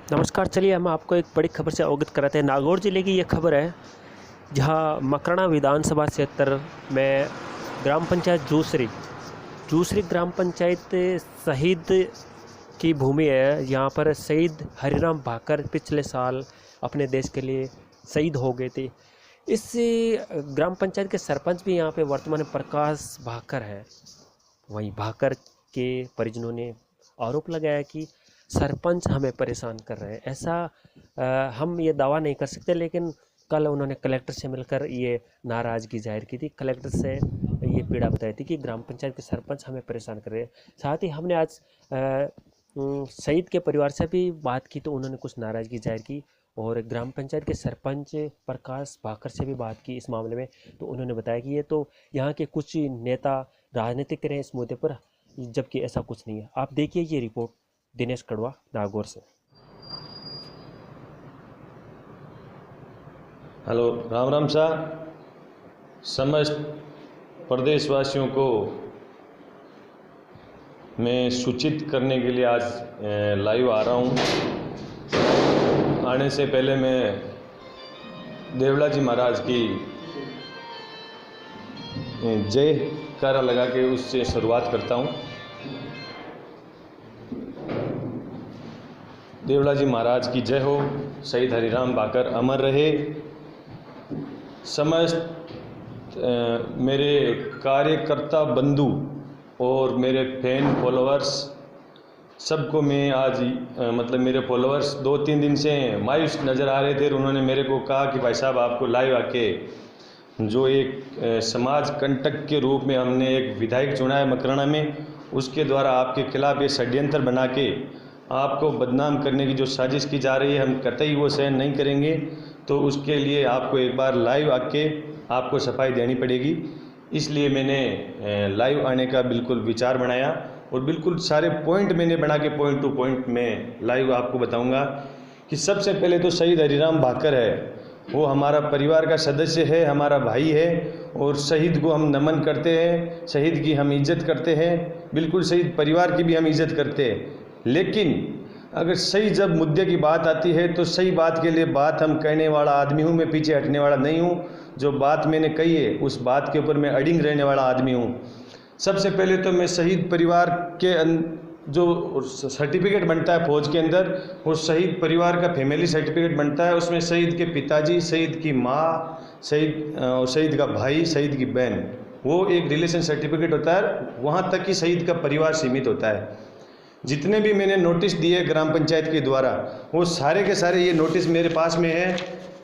नमस्कार। चलिए हम आपको एक बड़ी खबर से अवगत कराते हैं। नागौर ज़िले की ये खबर है, जहां मकराना विधानसभा क्षेत्र में ग्राम पंचायत जूसरी ग्राम पंचायत शहीद की भूमि है। यहाँ पर शहीद हरिराम भाकर पिछले साल अपने देश के लिए शहीद हो गए थे। इस ग्राम पंचायत के सरपंच भी यहाँ पे वर्तमान में प्रकाश भाकर है। वहीं भाकर के परिजनों ने आरोप लगाया कि सरपंच हमें परेशान कर रहे हैं। ऐसा हम ये दावा नहीं कर सकते, लेकिन कल उन्होंने कलेक्टर से मिलकर ये नाराज़गी जाहिर की थी। कलेक्टर से ये पीड़ा बताई थी कि ग्राम पंचायत के सरपंच हमें परेशान कर रहे हैं। साथ ही हमने आज शहीद के परिवार से भी बात की, तो उन्होंने कुछ नाराज़गी जाहिर की और ग्राम पंचायत के सरपंच प्रकाश भाकर से भी बात की इस मामले में। तो उन्होंने बताया कि ये तो यहाँ के कुछ नेता राजनीति करें इस मुद्दे पर, जबकि ऐसा कुछ नहीं है। आप देखिए ये रिपोर्ट दिनेश कड़वा नागौर से। हेलो, राम राम शाह। समस्त प्रदेशवासियों को मैं सूचित करने के लिए आज लाइव आ रहा हूँ। आने से पहले मैं देवला जी महाराज की जयकारा लगा के उससे शुरुआत करता हूँ। देवला जी महाराज की जय हो। शहीद हरिराम भाकर अमर रहे। समस्त मेरे कार्यकर्ता बंधु और मेरे फैन फॉलोअर्स सबको मैं आज मतलब मेरे फॉलोअर्स 2-3 दिन से मायूस नज़र आ रहे थे। उन्होंने मेरे को कहा कि भाई साहब, आपको लाइव आके जो एक समाज कंटक के रूप में हमने एक विधायक चुना है मकराना में, उसके द्वारा आपके खिलाफ ये षड्यंत्र बना के आपको बदनाम करने की जो साजिश की जा रही है, हम कतई वो सहन नहीं करेंगे। तो उसके लिए आपको एक बार लाइव आके आपको सफाई देनी पड़ेगी। इसलिए मैंने लाइव आने का बिल्कुल विचार बनाया और बिल्कुल सारे पॉइंट मैंने बना के पॉइंट टू पॉइंट में लाइव आपको बताऊंगा कि सबसे पहले तो शहीद हरिराम भाकर है, वो हमारा परिवार का सदस्य है, हमारा भाई है और शहीद को हम नमन करते हैं, शहीद की हम इज्जत करते हैं, बिल्कुल शहीद परिवार की भी हम इज्जत करते हैं। लेकिन अगर सही जब मुद्दे की बात आती है तो सही बात के लिए बात हम कहने वाला आदमी हूँ, मैं पीछे हटने वाला नहीं हूँ। जो बात मैंने कही है उस बात के ऊपर मैं अडिंग रहने वाला आदमी हूँ। सबसे पहले तो मैं शहीद परिवार के जो सर्टिफिकेट बनता है फौज के अंदर, वो शहीद परिवार का फैमिली सर्टिफिकेट बनता है। उसमें शहीद के पिताजी, शहीद की माँ, शहीद का भाई, शहीद की बहन, वो एक रिलेशन सर्टिफिकेट होता है। वहाँ तक ही शहीद का परिवार सीमित होता है। जितने भी मैंने नोटिस दिए ग्राम पंचायत के द्वारा, वो सारे के सारे ये नोटिस मेरे पास में है।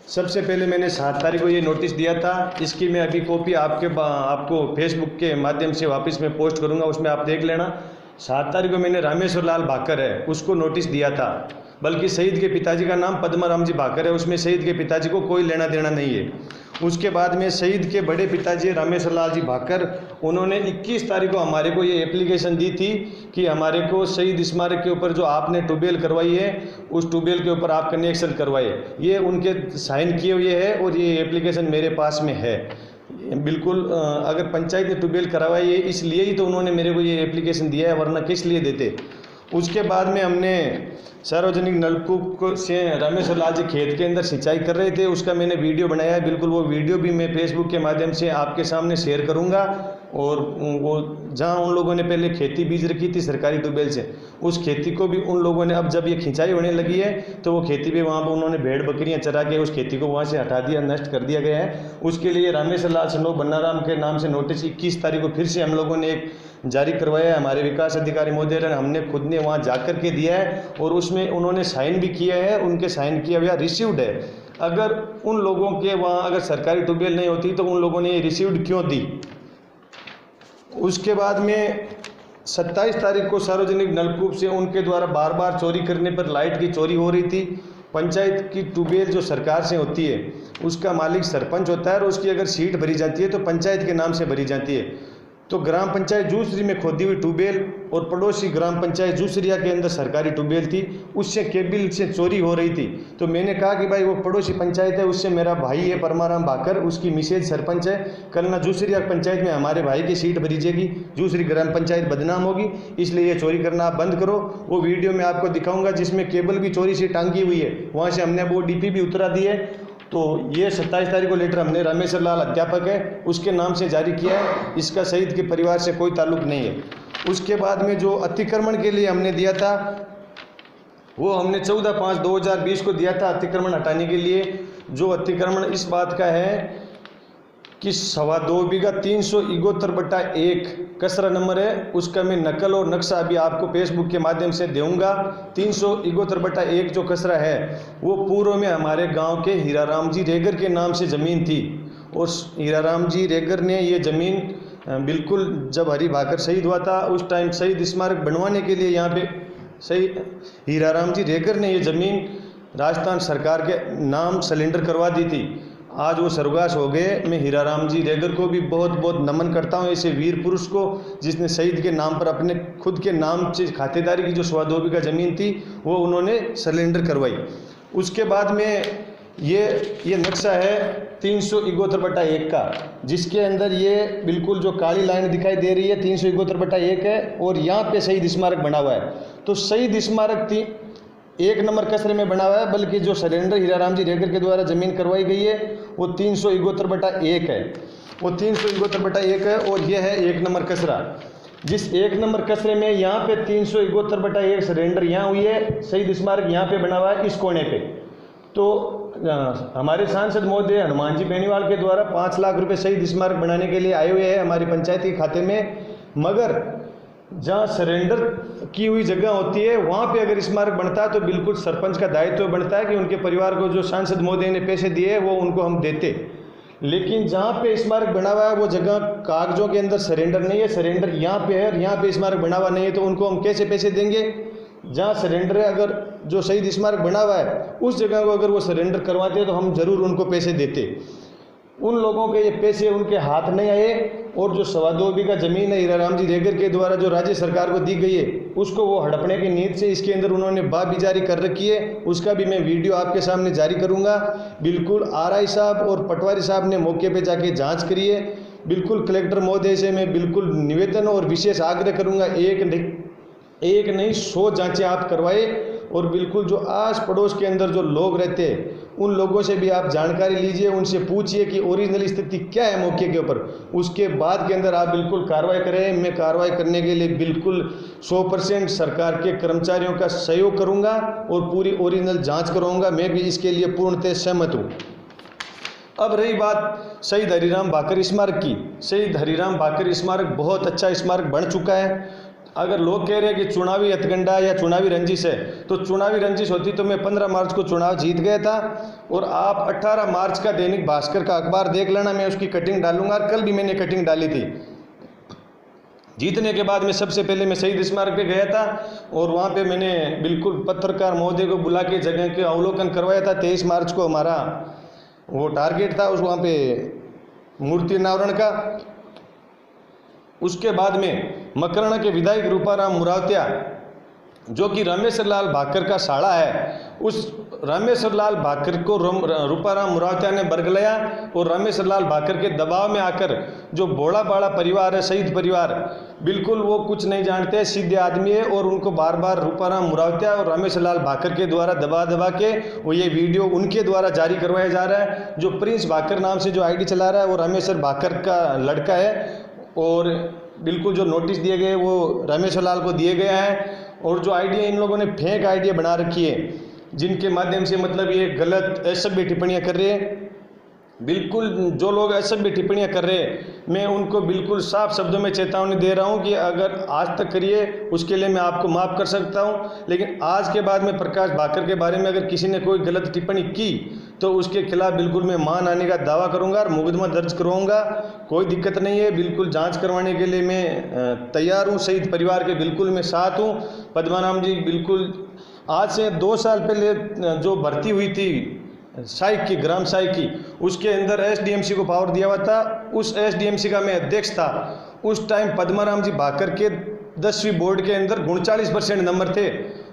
सबसे पहले मैंने 7 तारीख को ये नोटिस दिया था। इसकी मैं अभी कॉपी आपको फेसबुक के माध्यम से वापस मैं पोस्ट करूंगा, उसमें आप देख लेना। 7 तारीख को मैंने रामेश्वर लाल भाकर है उसको नोटिस दिया था, बल्कि शहीद के पिताजी का नाम पद्माराम जी भाकर है, उसमें शहीद के पिताजी को कोई लेना देना नहीं है। उसके बाद में शहीद के बड़े पिताजी रामेश्वर लाल जी भाकर, उन्होंने 21 तारीख को हमारे को ये एप्लीकेशन दी थी कि हमारे को शहीद स्मारक के ऊपर जो आपने ट्यूबवेल करवाई है उस ट्यूबवेल के ऊपर आप कनेक्शन करवाए। ये उनके साइन किए हुए है और ये एप्लीकेशन मेरे पास में है। बिल्कुल अगर पंचायत ने ट्यूबवेल करवाई है इसलिए ही तो उन्होंने मेरे को ये एप्लीकेशन दिया है, वरना किस लिए देते। उसके बाद में हमने सार्वजनिक नलकूप से रामेश्वर लाल जी खेत के अंदर सिंचाई कर रहे थे, उसका मैंने वीडियो बनाया है। बिल्कुल वो वीडियो भी मैं फेसबुक के माध्यम से आपके सामने शेयर करूंगा। और वो जहां उन लोगों ने पहले खेती बीज रखी थी सरकारी ट्यूबवेल से, उस खेती को भी उन लोगों ने, अब जब ये खिंचाई होने लगी है तो वो खेती भी वहाँ पर उन्होंने भेड़ बकरियाँ चरा के उस खेती को वहाँ से हटा दिया, नष्ट कर दिया गया है। उसके लिए रामेश्वर लाल सनोख बन्नाराम के नाम से नोटिस 21 तारीख को फिर से हम लोगों ने एक जारी करवाया है। हमारे विकास अधिकारी महोदय ने, हमने खुद ने वहाँ जाकर के दिया है और उसमें उन्होंने साइन भी किया है। उनके साइन किया हुआ रिसीव्ड है। अगर उन लोगों के वहाँ अगर सरकारी ट्यूबवेल नहीं होती तो उन लोगों ने ये रिसीव्ड क्यों दी। उसके बाद में 27 तारीख को सार्वजनिक नलकूप से उनके द्वारा बार बार चोरी करने पर लाइट की चोरी हो रही थी। पंचायत की ट्यूबवेल जो सरकार से होती है उसका मालिक सरपंच होता है और उसकी अगर सीट भरी जाती है तो पंचायत के नाम से भरी जाती है। तो ग्राम पंचायत जूसरी में खोदी हुई ट्यूबवेल और पड़ोसी ग्राम पंचायत जूसरिया के अंदर सरकारी ट्यूबवेल थी, उससे केबिल से चोरी हो रही थी। तो मैंने कहा कि भाई वो पड़ोसी पंचायत है, उससे मेरा भाई है परमाराम भाकर, उसकी मिसेज सरपंच है, कल ना जूसरिया पंचायत में हमारे भाई की सीट भरी जाएगी, दूसरी ग्राम पंचायत बदनाम होगी, इसलिए ये चोरी करना आप बंद करो। वो वीडियो में आपको दिखाऊंगा जिसमें केबल भी चोरी से टांगी हुई है, वहाँ से हमने वो डीपी भी उतरा दी है। तो ये 27 तारीख को लेटर हमने रामेश्वर लाल अध्यापक है उसके नाम से जारी किया है, इसका शहीद के परिवार से कोई ताल्लुक नहीं है। उसके बाद में जो अतिक्रमण के लिए हमने दिया था वो हमने 14/5/2020 को दिया था अतिक्रमण हटाने के लिए। जो अतिक्रमण इस बात का है कि 2.25 बीघा 371/1 कसरा नंबर है, उसका मैं नकल और नक्शा अभी आपको फेसबुक के माध्यम से दूंगा। 371/1 जो कसरा है वो पूर्व में हमारे गांव के हीराराम जी रेगर के नाम से ज़मीन थी, और हीराराम जी रेगर ने ये ज़मीन बिल्कुल जब हरि भाकर शहीद हुआ था उस टाइम शहीद स्मारक बनवाने के लिए यहाँ पे शहीद हीराराम जी रेगर ने ये ज़मीन राजस्थान सरकार के नाम सरेंडर करवा दी थी। आज वो स्वर्गवास हो गए। मैं हीराराम जी रेगर को भी बहुत बहुत नमन करता हूँ, ऐसे वीर पुरुष को जिसने शहीद के नाम पर अपने खुद के नाम से खातेदारी की जो 2.25 बीघा ज़मीन थी वो उन्होंने सरेंडर करवाई। उसके बाद में ये नक्शा है 371/1 का, जिसके अंदर ये बिल्कुल जो काली लाइन दिखाई दे रही है 371/1 है, और यहाँ पे शहीद स्मारक बना हुआ है। तो शहीद स्मारक 1 नंबर कसरे में बना हुआ है, बल्कि जो सरेंडर हीराराम जी रेगर के द्वारा ज़मीन करवाई गई है वो 371/1 है, वो 371/1 है, और ये है 1 नंबर कसरा। जिस 1 नंबर कसरे में यहाँ पे 371/1 सरेंडर यहाँ हुई है, शहीद स्मारक यहाँ पे बना हुआ है इस कोने पे। तो हमारे सांसद महोदय हनुमान जी बेनीवाल के द्वारा 5 लाख रुपए शहीद स्मारक बनाने के लिए आए हुए हैं हमारी पंचायत के खाते में, मगर जहाँ सरेंडर की हुई जगह होती है वहाँ पे अगर स्मारक बनता है तो बिल्कुल सरपंच का दायित्व बनता है कि उनके परिवार को जो सांसद महोदय ने पैसे दिए वो उनको हम देते। लेकिन जहाँ पे स्मारक बना हुआ है वो जगह कागजों के अंदर सरेंडर नहीं है, सरेंडर यहाँ पे है और यहाँ पे स्मारक बना हुआ नहीं है, तो उनको हम कैसे पैसे देंगे? जहाँ सरेंडर है, अगर जो शहीद स्मारक बना हुआ है उस जगह को अगर वो सरेंडर करवाते तो हम जरूर उनको पैसे देते। उन लोगों के ये पैसे उनके हाथ नहीं आए, और जो 2.25 बीघा ज़मीन है हीराराम जी रेगर के द्वारा जो राज्य सरकार को दी गई है उसको वो हड़पने की नीयत से इसके अंदर उन्होंने बाबी जारी कर रखी है। उसका भी मैं वीडियो आपके सामने जारी करूंगा। बिल्कुल आरआई साहब और पटवारी साहब ने मौके पे जाके जांच करी है। बिल्कुल कलेक्टर महोदय से मैं बिल्कुल निवेदन और विशेष आग्रह करूँगा, एक नहीं 100 जाँचें आप करवाए, और बिल्कुल जो आस पड़ोस के अंदर जो लोग रहते हैं उन लोगों से भी आप जानकारी लीजिए, उनसे पूछिए कि ओरिजिनल स्थिति क्या है मौके के ऊपर। उसके बाद के अंदर आप बिल्कुल कार्रवाई करें। मैं कार्रवाई करने के लिए बिल्कुल 100% सरकार के कर्मचारियों का सहयोग करूंगा और पूरी ओरिजिनल जांच करवाऊंगा। मैं भी इसके लिए पूर्णतः सहमत हूँ। अब रही बात शहीद हरिराम भाकर स्मारक की। शहीद हरिराम भाकर स्मारक बहुत अच्छा स्मारक बन चुका है। अगर लोग कह रहे हैं कि चुनावी हथकंडा या चुनावी रंजिश है, तो चुनावी रंजिश होती तो मैं 15 मार्च को चुनाव जीत गया था, और आप 18 मार्च का दैनिक भास्कर का अखबार देख लेना, मैं उसकी कटिंग डालूंगा। और कल भी मैंने कटिंग डाली थी। जीतने के बाद में सबसे पहले मैं शहीद स्मारक पे गया था, और वहाँ पे मैंने बिल्कुल पत्रकार महोदय को बुला के जगह के अवलोकन करवाया था। 23 मार्च को हमारा वो टारगेट था उस वहाँ पे मूर्ति अनावरण का। उसके बाद में मकराना के विधायक रूपाराम मुरावतिया, जो कि रामेश्वर लाल भाकर का साड़ा है, उस रामेश्वर लाल भाकर को रूपाराम मुरावतिया ने बरगलाया, और रामेश्वर लाल भाकर के दबाव में आकर जो भोला बाड़ा परिवार है, शहीद परिवार, बिल्कुल वो कुछ नहीं जानते, सीधे आदमी है, और उनको बार बार रूपाराम मुरावतिया और रामेश्वर लाल भाकर के द्वारा दबा के वो ये वीडियो उनके द्वारा जारी करवाया जा रहा है। जो प्रिंस भाकर नाम से जो आईडी चला रहा है वो रामेश्वर भाकर का लड़का है, और बिल्कुल जो नोटिस दिए गए वो रामेश्वर लाल को दिए गए हैं। और जो आइडिया इन लोगों ने फेक आइडिया बना रखी है, जिनके माध्यम से मतलब ये गलत असभ्य टिप्पणियां कर रहे हैं। बिल्कुल जो लोग असभ्य टिप्पणियां कर रहे हैं, मैं उनको बिल्कुल साफ शब्दों में चेतावनी दे रहा हूं कि अगर आज तक करिए उसके लिए मैं आपको माफ़ कर सकता हूं, लेकिन आज के बाद में प्रकाश भाकर के बारे में अगर किसी ने कोई गलत टिप्पणी की तो उसके खिलाफ बिल्कुल मैं मान आने का दावा करूंगा और मुकदमा दर्ज करवाऊंगा। कोई दिक्कत नहीं है, बिल्कुल जांच करवाने के लिए मैं तैयार हूं। शहीद परिवार के बिल्कुल मैं साथ हूं। पद्माराम जी, बिल्कुल आज से 2 साल पहले जो भर्ती हुई थी सहायक की, ग्राम सहायक की, उसके अंदर एसडीएमसी को पावर दिया हुआ था। उस एसडीएमसी का मैं अध्यक्ष था, उस टाइम पद्माराम जी भाकर के 10वीं बोर्ड के अंदर 39% नंबर थे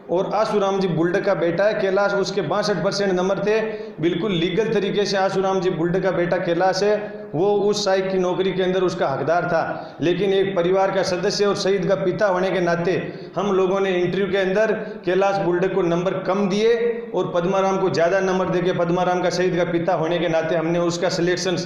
और आशुराम जी बुल्ड का बेटा है कैलाश, उसके 62% नंबर थे। बिल्कुल लीगल तरीके से आशुराम जी बुल्ड का बेटा कैलाश है, वो उस सहायक की नौकरी के अंदर उसका हकदार था। लेकिन एक परिवार का सदस्य और शहीद का पिता होने के नाते हम लोगों ने इंटरव्यू के अंदर कैलाश बुल्ड को नंबर कम दिए और पद्माराम को ज़्यादा नंबर देके पद्माराम का शहीद का पिता होने के नाते हमने उसका सिलेक्शन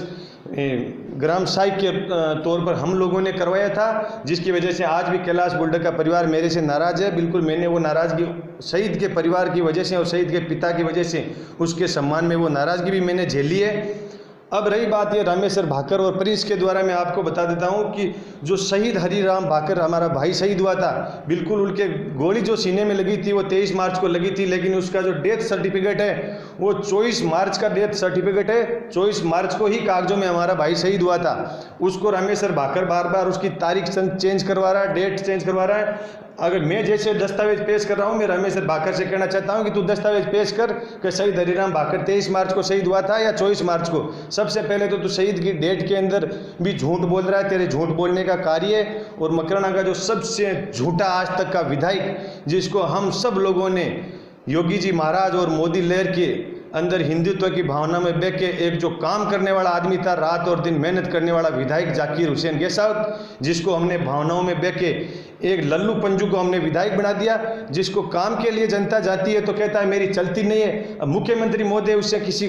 ग्राम सहायक के तौर पर हम लोगों ने करवाया था, जिसकी वजह से आज भी कैलाश बुल्ड का परिवार मेरे से नाराज़ है। बिल्कुल मैंने वो नाराज़गी शहीद के परिवार की वजह से और शहीद के पिता की वजह से उसके सम्मान में वो नाराज़गी भी मैंने झेली है। अब रही बात ये रामेश्वर भाकर और प्रिंस के द्वारा, मैं आपको बता देता हूँ कि जो शहीद हरिराम भाकर हमारा भाई शहीद हुआ था, बिल्कुल उनके गोली जो सीने में लगी थी वो 23 मार्च को लगी थी, लेकिन उसका जो डेथ सर्टिफिकेट है वो 24 मार्च का डेथ सर्टिफिकेट है। 24 मार्च को ही कागजों में हमारा भाई शहीद हुआ था। उसको रामेश्वर भाकर बार बार उसकी तारीख चेंज करवा रहा है, डेट चेंज करवा रहा है। अगर मैं जैसे दस्तावेज पेश कर रहा हूँ, मैं रामेश्वर भाकर से कहना चाहता हूँ कि तू दस्तावेज पेश कर कि शहीद हरिराम भाकर 23 मार्च को शहीद हुआ था या 24 मार्च को। सबसे पहले तो तू शहीद की डेट के अंदर भी झूठ बोल रहा है, तेरे झूठ बोलने का कार्य है। और मकराना का जो सबसे झूठा आज तक का विधायक, जिसको हम सब लोगों ने योगी जी महाराज और मोदी लहर के अंदर हिंदुत्व की भावना में बह के एक जो काम करने वाला आदमी था, रात और दिन मेहनत करने वाला विधायक जाकिर हुसैन गेसावत, जिसको हमने भावनाओं में बह के एक लल्लू पंजू को हमने विधायक बना दिया, जिसको काम के लिए जनता जाती है तो कहता है मेरी चलती नहीं है। अब मुख्यमंत्री महोदय उससे किसी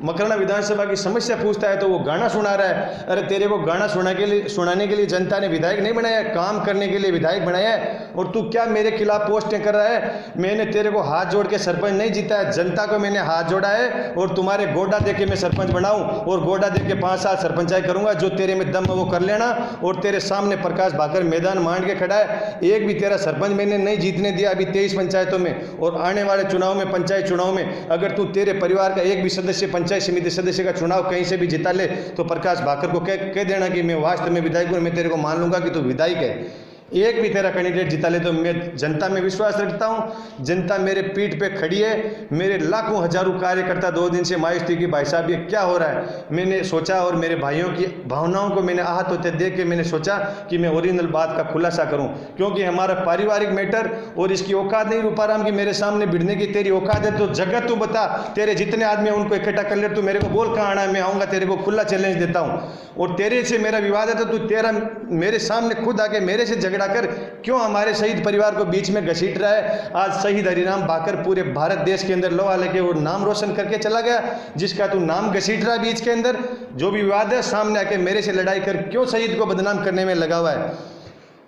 मकराना विधानसभा की समस्या पूछता है तो वो गाना सुना रहा है। अरे तेरे को गाना सुनाने के लिए जनता ने विधायक नहीं बनाया, काम करने के लिए विधायक बनाया है। और तू क्या मेरे खिलाफ पोस्टें कर रहा है? मैंने तेरे को हाथ जोड़ के सरपंच नहीं जीता है, जनता को मैंने हाथ जोड़ा है और तुम्हारे गोडा दे के मैं सरपंच बनाऊं और गोडा दे के 5 साल सरपंचाई करूंगा। जो तेरे में दम है वो कर लेना। और तेरे सामने प्रकाश भाकर मैदान मांड के खड़ा है, एक भी तेरा सरपंच मैंने नहीं जीतने दिया अभी 23 पंचायतों में। और आने वाले चुनाव में, पंचायत चुनाव में, अगर तू तेरे परिवार का एक भी सदस्य पंचायत समिति सदस्य का चुनाव कहीं से भी जिता ले तो प्रकाश भाकर को कह देना कि मैं वास्तव में विधायक हूं, मैं तेरे को मान लूंगा कि तू विधायक है। एक भी तेरा कैंडिडेट जिता ले तो मैं जनता में विश्वास रखता हूं, जनता मेरे पीठ पे खड़ी है। मेरे लाखों हजारों कार्यकर्ता 2 दिन से मायूस थी कि भाई साहब ये क्या हो रहा है। मैंने सोचा और मेरे भाइयों की भावनाओं को मैंने आहत होते देख के मैंने सोचा कि मैं ओरिजिनल बात का खुलासा करूं, क्योंकि हमारा पारिवारिक मैटर और इसकी औकात नहीं रूपाराम की मेरे सामने भिड़ने की। तेरी औकात है तो जगह तू बता, तेरे जितने आदमी हैं उनको इकट्ठा कर ले, तू मेरे को बोल कहाँ आना है, मैं आऊँगा, तेरे को खुला चैलेंज देता हूँ। और तेरे से मेरा विवाद है तो तू तेरा मेरे सामने खुद आके मेरे से झगड़ा कर, क्यों हमारे शहीद परिवार को बीच में घसीट रहा है। आज शहीद हरिराम भाकर पूरे भारत देश के अंदर लोहा लेके वो नाम रोशन करके चला गया, जिसका तू नाम घसीट रहा है बीच के अंदर। जो भी विवाद है सामने आके मेरे से लड़ाई कर, क्यों शहीद को बदनाम करने में लगा हुआ है।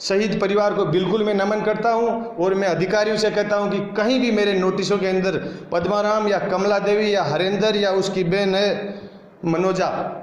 शहीद परिवार को बिल्कुल मैं नमन करता हूं और मैं अधिकारियों से कहता हूं कि कहीं भी मेरे नोटिसों के अंदर पद्माराम या कमला देवी या हरेंद्र या उसकी बहन है मनोजा,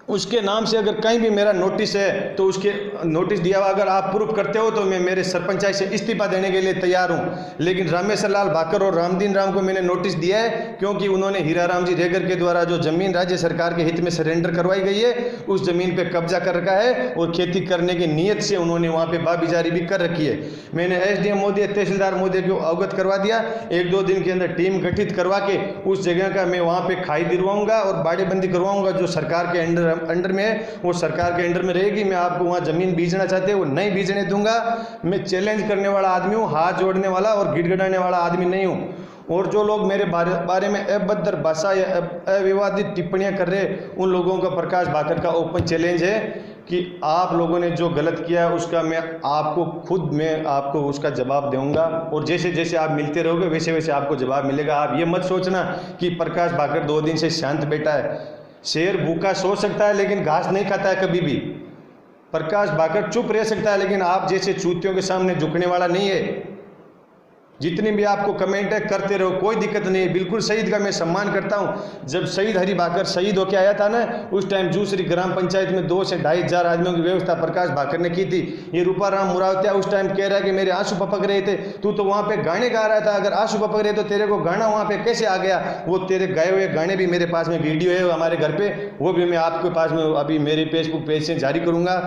उसके नाम से अगर कहीं भी मेरा नोटिस है तो उसके नोटिस दिया हुआ अगर आप प्रूफ करते हो तो मैं मेरे सरपंचाई से इस्तीफा देने के लिए तैयार हूं। लेकिन रामेश्वर लाल भाकर और रामदीन राम को मैंने नोटिस दिया है क्योंकि उन्होंने हीराराम जी रेगर के द्वारा जो जमीन राज्य सरकार के हित में सरेंडर करवाई गई है उस जमीन पे कब्जा कर रखा है और खेती करने की नीयत से उन्होंने वहाँ पे बाबिजारी भी कर रखी है। मैंने SDM महोदय, तहसीलदार महोदय को अवगत करवा दिया, 1-2 दिन के अंदर टीम गठित करवा के उस जगह का मैं वहाँ पे खाई दिलवाऊंगा और बाड़ेबंदी करवाऊंगा जो सरकार के अंडर में है, वो सरकार के अंडर में रहेगी। मैं आपको वहाँ जमीन बीजना चाहते हैं वो नहीं बीजने दूंगा। मैं चैलेंज करने वाला आदमी हूँ, हाथ जोड़ने वाला और गिड़गिड़ाने वाला आदमी नहीं हूँ। और जो लोग मेरे बारे में अभद्र भाषा या अविवादित टिप्पणियां कर रहे उन लोगों का प्रकाश भाकर का ओपन चैलेंज है कि आप लोगों ने जो गलत किया उसका मैं आपको उसका जवाब दूंगा और जैसे जैसे आप मिलते रहोगे वैसे वैसे आपको जवाब मिलेगा। आप ये मत सोचना कि प्रकाश भाकर 2 दिन से शांत बैठा है। शेर भूखा सो सकता है लेकिन घास नहीं खाता है कभी भी। प्रकाश भाकर चुप रह सकता है लेकिन आप जैसे चूतियों के सामने झुकने वाला नहीं है। जितनी भी आपको कमेंट है करते रहो, कोई दिक्कत नहीं है। बिल्कुल शहीद का मैं सम्मान करता हूं। जब शहीद हरि भाकर शहीद होकर आया था ना उस टाइम जूसरी ग्राम पंचायत में 2 से 2.5 हजार आदमियों की व्यवस्था प्रकाश भाकर ने की थी। ये रूपाराम मुरावतिया उस टाइम कह रहा है कि मेरे आंसू पपक रहे थे, तू तो वहाँ पे गाने गा रहा था। अगर आंसू पपक रहे तो तेरे को गाना वहाँ पे कैसे आ गया? वो तेरे गाए हुए गाने भी मेरे पास में वीडियो है हमारे घर पे, वो भी मैं आपके पास में अभी मेरे फेसबुक पेज से जारी करूँगा।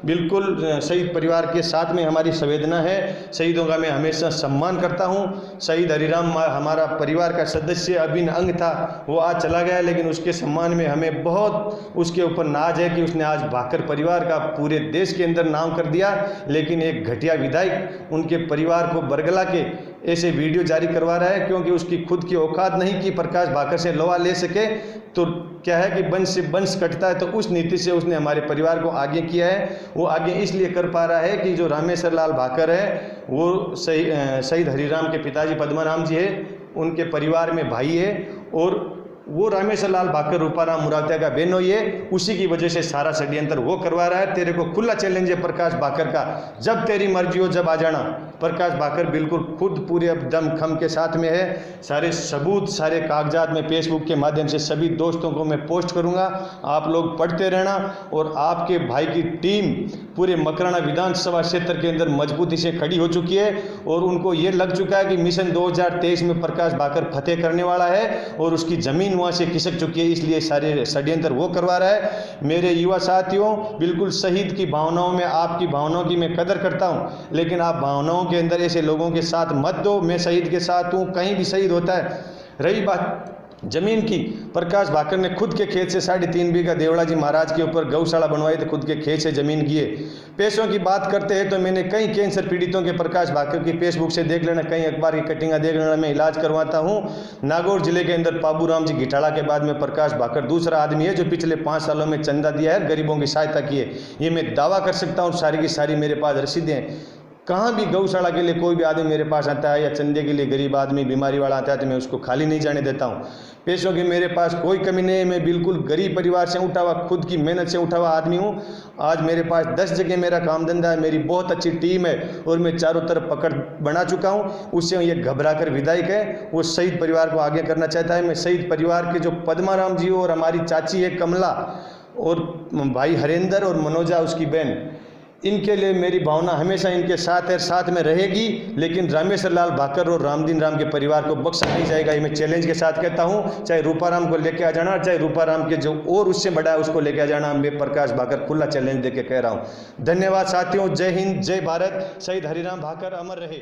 बिल्कुल शहीद परिवार के साथ में हमारी संवेदना है, शहीदों का मैं हमेशा सम्मान करता हूँ। शहीद हरिराम हमारा परिवार का सदस्य अभिन्न अंग था, वो आज चला गया, लेकिन उसके सम्मान में हमें बहुत उसके ऊपर नाज है कि उसने आज भाकर परिवार का पूरे देश के अंदर नाम कर दिया। लेकिन एक घटिया विधायक उनके परिवार को बरगला के ऐसे वीडियो जारी करवा रहा है, क्योंकि उसकी खुद की औकात नहीं कि प्रकाश भाकर से लोहा ले सके। तो क्या है कि वंश से वंश कटता है, तो उस नीति से उसने हमारे परिवार को आगे किया है। वो आगे इसलिए कर पा रहा है कि जो रामेश्वर लाल भाकर है वो शहीद हरिराम के पिताजी पद्माराम जी है, उनके परिवार में भाई है, और वो रामेश्वर लाल भाकर रूपाराम मुरातिया का बेनोई है। उसी की वजह से सारा षड्यंत्र वो करवा रहा है। तेरे को खुला चैलेंज है प्रकाश भाकर का, जब तेरी मर्जी हो जब आ जाना। प्रकाश भाकर बिल्कुल खुद पूरे दम खम के साथ में है। सारे सबूत, सारे कागजात में फेसबुक के माध्यम से सभी दोस्तों को मैं पोस्ट करूंगा, आप लोग पढ़ते रहना। और आपके भाई की टीम पूरे मकराना विधानसभा क्षेत्र के अंदर मजबूती से खड़ी हो चुकी है, और उनको ये लग चुका है कि मिशन 2023 में प्रकाश भाकर फतेह करने वाला है, और उसकी जमीन वहाँ से खिसक चुकी है। इसलिए सारे षड्यंत्र वो करवा रहा है। मेरे युवा साथियों, बिल्कुल शहीद की भावनाओं में, आपकी भावनाओं की मैं कदर करता हूँ, लेकिन आप भावनाओं के अंदर ऐसे लोगों के साथ मत दो। मैं शहीद के साथ हूँ, कहीं भी शहीद होता है। रही बात जमीन की, प्रकाश भाकर ने खुद के खेत से 3.5 बीघा देवड़ा जी महाराज के ऊपर गौशाला बनवाई थी, खुद के खेत से जमीन किए। पैसों की बात करते हैं तो मैंने कई कैंसर पीड़ितों के प्रकाश भाकर की फेसबुक से देख लेना, कई अखबार की कटिंगा देख लेना, मैं इलाज करवाता हूँ। नागौर जिले के अंदर बाबूराम जी घिटाला के बाद में प्रकाश भाकर दूसरा आदमी है जो पिछले 5 सालों में चंदा दिया है, गरीबों की सहायता की है। ये मैं दावा कर सकता हूँ, सारी की सारी मेरे पास रसीदें हैं। कहाँ भी गौशाला के लिए कोई भी आदमी मेरे पास आता है, या चंदे के लिए गरीब आदमी बीमारी वाला आता है, तो मैं उसको खाली नहीं जाने देता हूँ। पैसों की मेरे पास कोई कमी नहीं है। मैं बिल्कुल गरीब परिवार से उठा हुआ, खुद की मेहनत से उठा हुआ आदमी हूँ। आज मेरे पास 10 जगह मेरा काम धंधा है, मेरी बहुत अच्छी टीम है, और मैं चारों तरफ पकड़ बना चुका हूँ। उससे ये घबरा कर विधायक है, वो शहीद परिवार को आगे करना चाहता है। मैं शहीद परिवार के जो पद्माराम जी और हमारी चाची है कमला, और भाई हरेंद्र और मनोजा उसकी बहन, इनके लिए मेरी भावना हमेशा इनके साथ है, साथ में रहेगी। लेकिन रामेश्वर लाल भाकर और रामदीन राम के परिवार को बख्शा नहीं जाएगा, ये मैं चैलेंज के साथ कहता हूँ। चाहे रूपाराम को लेके आ जाना, चाहे रूपाराम के जो और उससे बड़ा है उसको लेके आ जाना, मैं प्रकाश भाकर खुला चैलेंज देके कह रहा हूँ। धन्यवाद साथियों, जय हिंद, जय भारत। शहीद हरिराम भाकर अमर रहे।